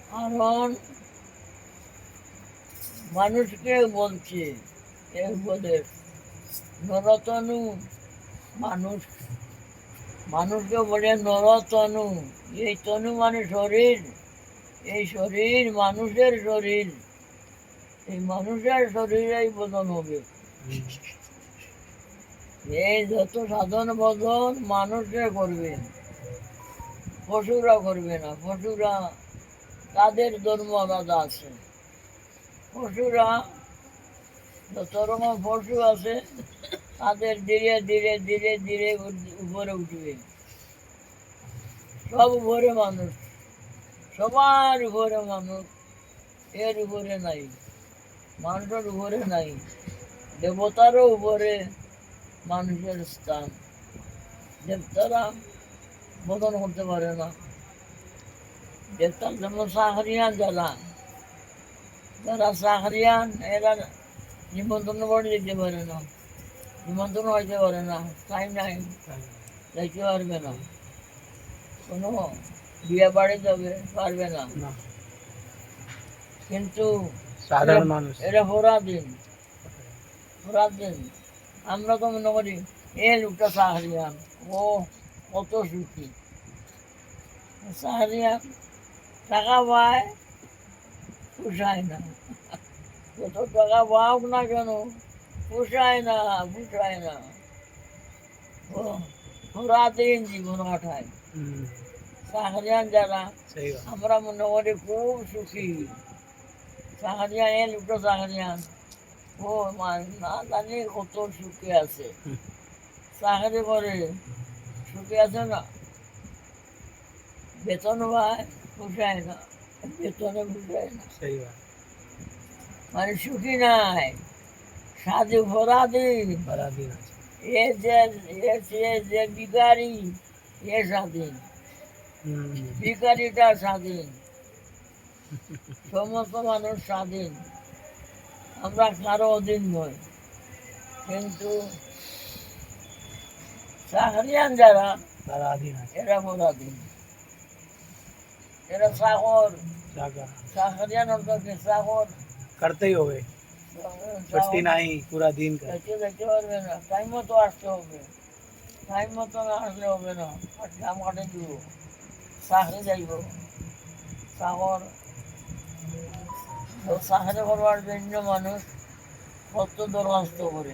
কারণ মানুষকে বলছে এই উপদেশ, নরতনু মানুষ, মানুষকে বলে নরতনু। এই তনু মানে শরীর, এই শরীর মানুষের শরীর, এই মানুষের শরীরেই বোধন হবে। এই যত সাধন বোধন মানুষে করবে, পশুরা করবে না। পশুরা তাদের ধর্ম আলাদা আছে। পশুরা যত রকম পশু আছে তাদের ধীরে ধীরে ধীরে ধীরে উপরে উঠবে। সব উপরে মানুষ, সবার উপরে মানুষ, এর উপরে নাই, মানুষের উপরে নাই। দেবতারও উপরে মানুষের স্থান। দেবতারা বোধন করতে পারে না। দেবতার যেমন চাকরিয়ান, যারা যারা চাকরিয়ান এরা নিমন্ত্রণ করে দিতে পারে না, নিমন্ত্রণ হইতে পারে না, টাইম নাই, যাইতে পারবে না। কোনো বিয়ে বাড়ি যাবে পারবে না। কিন্তু সাধারণ মানুষ এরা পরাধীন, পরাধীন। আমরা তো মনে করি এ লোকটা চাকরিয়ান, ও কত সুখী। চাকরিয়ান টাকা পায়, পোষায় না। কত টাকা পাওক না কেন, পোষায় না, পোষায় না। ও পরাধীন জীবন কাটায়। চাকরিয়ান যারা, আমরা মনে করি খুব সুখী। চাকরিয়ান এ লোকটা চাকরিয়ান, ও না জানি কত সুখে আছে। চাকরি করে সুখে আছে না, বেতন পায়, পোষায় না, বেতনে পোষায় না, মানে সুখী নাই, সাধু পরাধীন। এ যে ভিখারি, এ স্বাধীন, ভিখারিটা স্বাধীন। সমস্ত মানুষ স্বাধীন, আমরা কারো অধীন নয়। কিন্তু চাকরিয়ান যারা, এরা পরাধীন, এরা চাকর। চাকরিয়ান অর্থাৎ চাকর, करते ही होवे, छुट्टी नहीं पूरा दिन का। যেতে পারবে না, টাইম মতো আসতে হবে, টাইম মতো না আসলে হবে না, কাম কাটে দিব, চাকরি যাইব। চাকর, চাকরি করবার জন্য মানুষ কত দরখাস্ত করে,